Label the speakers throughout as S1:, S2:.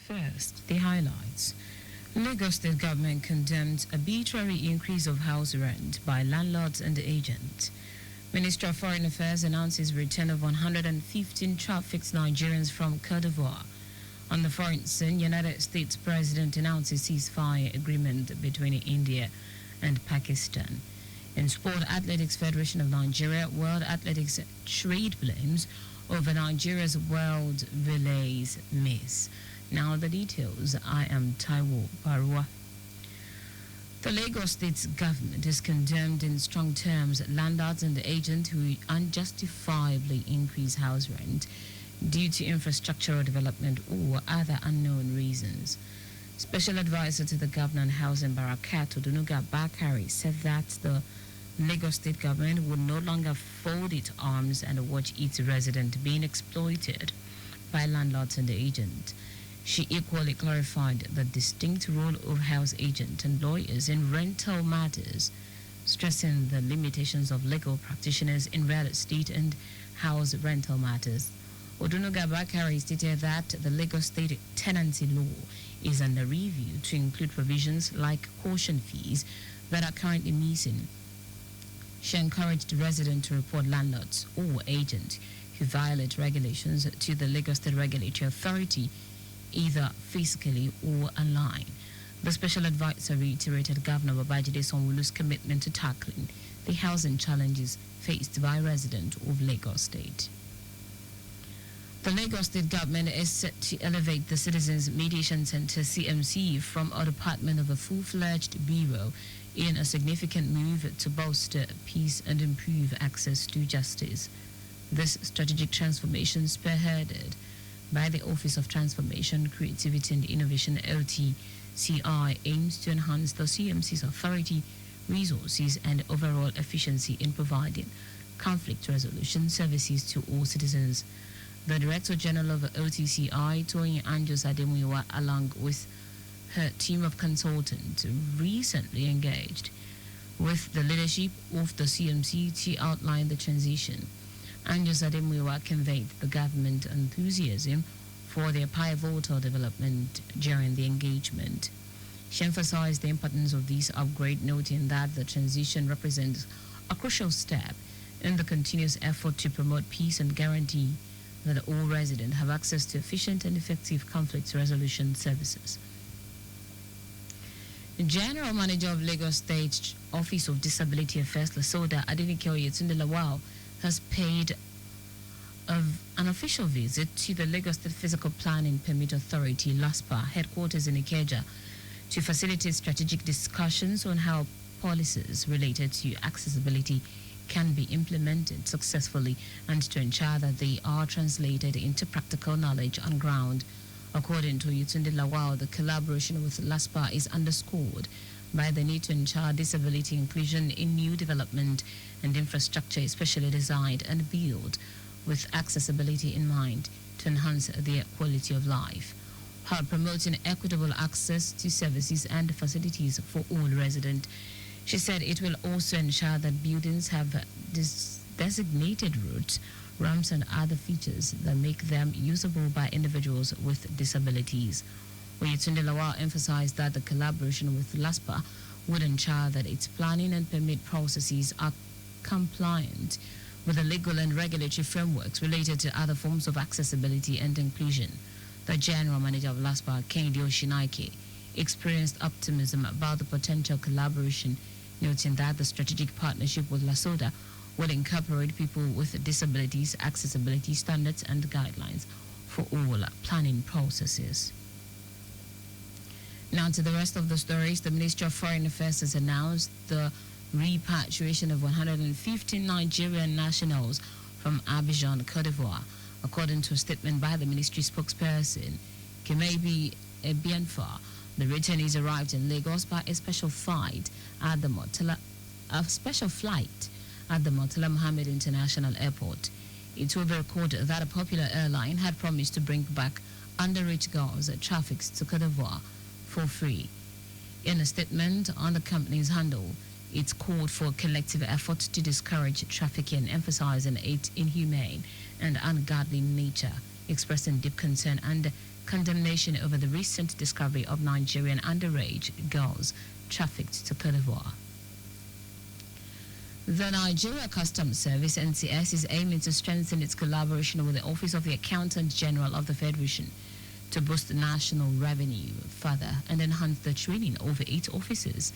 S1: First, the highlights. Lagos State government condemned arbitrary increase of house rent by landlords and agents. Minister of Foreign Affairs announces return of 115 trafficked Nigerians from Cote d'Ivoire. On the foreign scene, United States President announces ceasefire agreement between India and Pakistan. In Sport, Athletics Federation of Nigeria, World Athletics trade blames over Nigeria's World Relays miss. Now the details. I am Taiwo Baruwa. The Lagos State government has condemned in strong terms landlords and agents who unjustifiably increase house rent due to infrastructural development or other unknown reasons. Special advisor to the governor on housing Barakato Dunuga Bakari said that the Lagos State government would no longer fold its arms and watch its residents being exploited by landlords and agents. She equally clarified the distinct role of house agents and lawyers in rental matters, stressing the limitations of legal practitioners in real estate and house rental matters. Odunuga Bakari stated that the Lagos State tenancy law is under review to include provisions like caution fees that are currently missing. She encouraged residents to report landlords or agents who violate regulations to the Lagos State Regulatory Authority, either physically or online. The special advisor reiterated Governor Babajide Sanwo-Olu's commitment to tackling the housing challenges faced by residents of Lagos State. The Lagos State government is set to elevate the Citizens Mediation Center (CMC) from a department of a full-fledged bureau in a significant move to bolster peace and improve access to justice. This strategic transformation, spearheaded by the Office of Transformation, Creativity and Innovation (OTCI), aims to enhance the CMC's authority, resources and overall efficiency in providing conflict resolution services to all citizens. The Director General of OTCI, Toyin Anjos Ademuyiwa, along with her team of consultants, recently engaged with the leadership of the CMC to outline the transition. Anjos Ademuyiwa conveyed the government enthusiasm for their pivotal development during the engagement. She emphasized the importance of this upgrade, noting that the transition represents a crucial step in the continuous effort to promote peace and guarantee that all residents have access to efficient and effective conflict resolution services. The General Manager of Lagos State Office of Disability Affairs, Lasoda Adenike Oyetunde Lawal, has paid an official visit to the Lagos State Physical Planning Permit Authority, LASPA, headquarters in Ikeja, to facilitate strategic discussions on how policies related to accessibility can be implemented successfully and to ensure that they are translated into practical knowledge on ground. According to Yetunde Lawal, the collaboration with LASPA is underscored by the need to ensure disability inclusion in new development and infrastructure, especially designed and built with accessibility in mind to enhance their quality of life, while promoting equitable access to services and facilities for all residents. She said it will also ensure that buildings have designated routes, ramps and other features that make them usable by individuals with disabilities. Oyetunde Lawal emphasized that the collaboration with LASPA would ensure that its planning and permit processes are compliant with the legal and regulatory frameworks related to other forms of accessibility and inclusion. The General Manager of LASPA, Kehinde Oshinaike, experienced optimism about the potential collaboration, noting that the strategic partnership with LASODA will incorporate people with disabilities, accessibility standards and guidelines for all planning processes. Now to the rest of the stories. The Ministry of Foreign Affairs has announced the repatriation of 115 Nigerian nationals from Abidjan, Cote d'Ivoire. According to a statement by the ministry spokesperson, Kemebi Ebienfa, the returnees arrived in Lagos by a special flight at the Murtala Mohammed International Airport. It will be recorded that a popular airline had promised to bring back underage girls trafficked to Cote d'Ivoire for free. In a statement on the company's handle, it called for a collective effort to discourage trafficking, emphasizing its inhumane and ungodly nature expressing deep concern and condemnation over the recent discovery of Nigerian underage girls trafficked to Cote d'Ivoire. The Nigeria Customs Service (NCS) is aiming to strengthen its collaboration with the Office of the Accountant General of the Federation to boost national revenue further and enhance the training of 8 officers.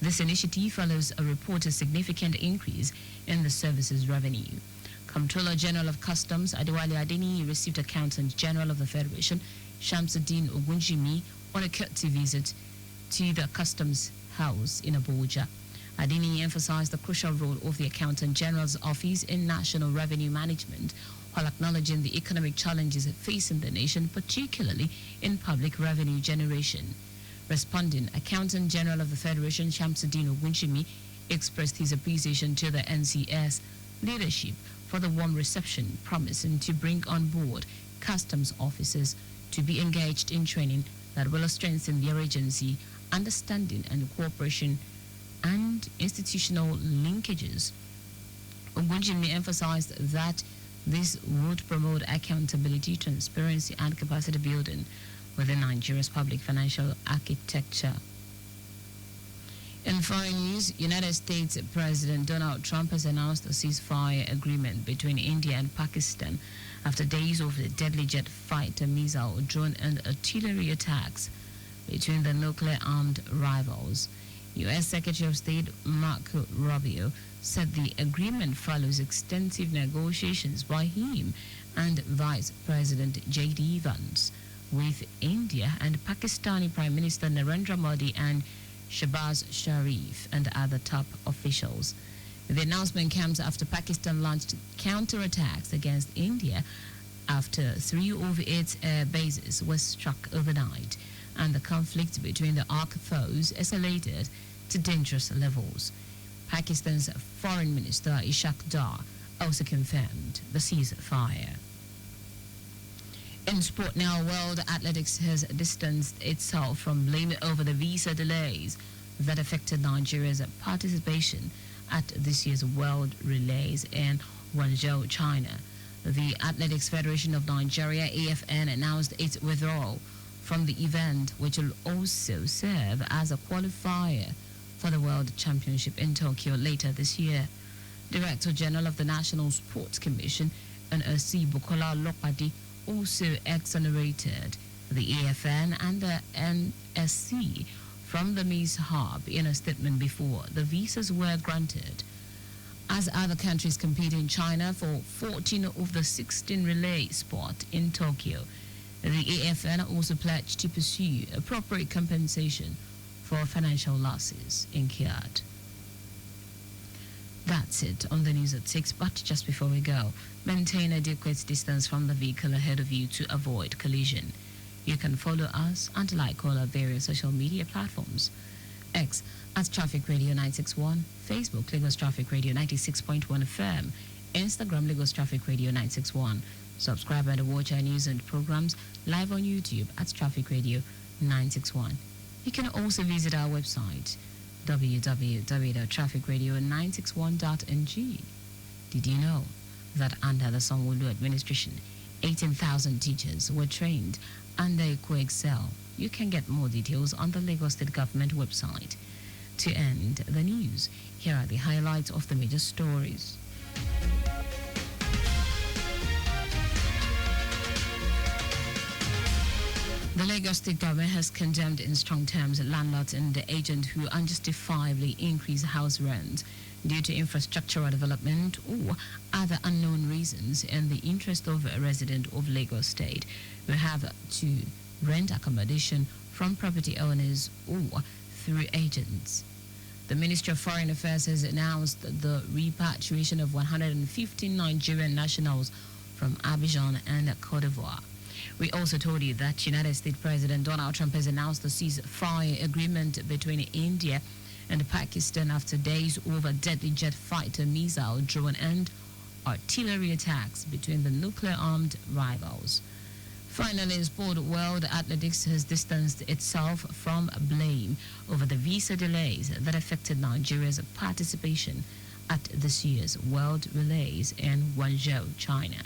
S1: This initiative follows a reported significant increase in the service's revenue. Comptroller General of Customs Adewale Adeni received Accountant General of the Federation Shamsuddin Ogunjimi on a courtesy visit to the Customs House in Abuja. Adeni emphasized the crucial role of the Accountant General's Office in national revenue management, while acknowledging the economic challenges facing the nation, particularly in public revenue generation. Responding, Accountant General of the Federation Shamsuddin Ogunjimi expressed his appreciation to the NCS leadership for the warm reception, promising to bring on board customs officers to be engaged in training that will strengthen their agency, understanding and cooperation and institutional linkages. Ogunjimi emphasized that this would promote accountability, transparency and capacity building within Nigeria's public financial architecture. In foreign news, United States President Donald Trump has announced a ceasefire agreement between India and Pakistan after days of the deadly jet fighter, missile, drone and artillery attacks between the nuclear-armed rivals. U.S. Secretary of State Marco Rubio said the agreement follows extensive negotiations by him and Vice President J.D. Vance with India and Pakistani Prime Minister Narendra Modi and Shehbaz Sharif and other top officials. The announcement comes after Pakistan launched counterattacks against India after 3 of its air bases were struck overnight, and the conflict between the arch foes escalated to dangerous levels. Pakistan's Foreign Minister Ishaq Dar also confirmed the ceasefire. In sport now, World Athletics has distanced itself from blame over the visa delays that affected Nigeria's participation at this year's World Relays in Guangzhou, China. The Athletics Federation of Nigeria, AFN, announced its withdrawal from the event, which will also serve as a qualifier for the World Championship in Tokyo later this year. Director General of the National Sports Commission, NSC Bukola Lopadi, also exonerated the AFN and the NSC from the mishap in a statement before the visas were granted. As other countries compete in China for 14 of the 16 relay spots in Tokyo, the AFN also pledged to pursue appropriate compensation for financial losses incurred. That's it on the news at 6, but just before we go, maintain adequate distance from the vehicle ahead of you to avoid collision. You can follow us and like all our various social media platforms. X at Traffic Radio 961, Facebook Lagos Traffic Radio 96.1 FM, Instagram Lagos Traffic Radio 961. Subscribe and watch our news and programs live on YouTube at Traffic Radio 961. You can also visit our website www.trafficradio961.ng. Did you know that under the Sanwo-Olu administration, 18,000 teachers were trained under EcoExcel? You can get more details on the Lagos State Government website. To end the news, here are the highlights of the major stories. The Lagos State Government has condemned in strong terms landlords and the agents who unjustifiably increase house rent due to infrastructural development or other unknown reasons in the interest of a resident of Lagos State who have to rent accommodation from property owners or through agents. The Ministry of Foreign Affairs has announced the repatriation of 115 Nigerian nationals from Abidjan and Cote d'Ivoire. We also told you that United States President Donald Trump has announced a ceasefire agreement between India and Pakistan after days over deadly jet fighter, missile, drone and artillery attacks between the nuclear-armed rivals. Finally, in sport, World Athletics has distanced itself from blame over the visa delays that affected Nigeria's participation at this year's World Relays in Guangzhou, China.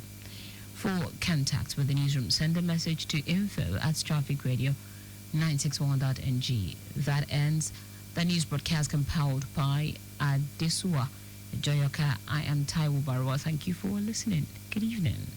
S1: For contact with the newsroom, send a message to info@trafficradio961.ng. That ends the news broadcast compiled by Adesua Joyoka. I am Taiwo Baruwa. Thank you for listening. Good evening.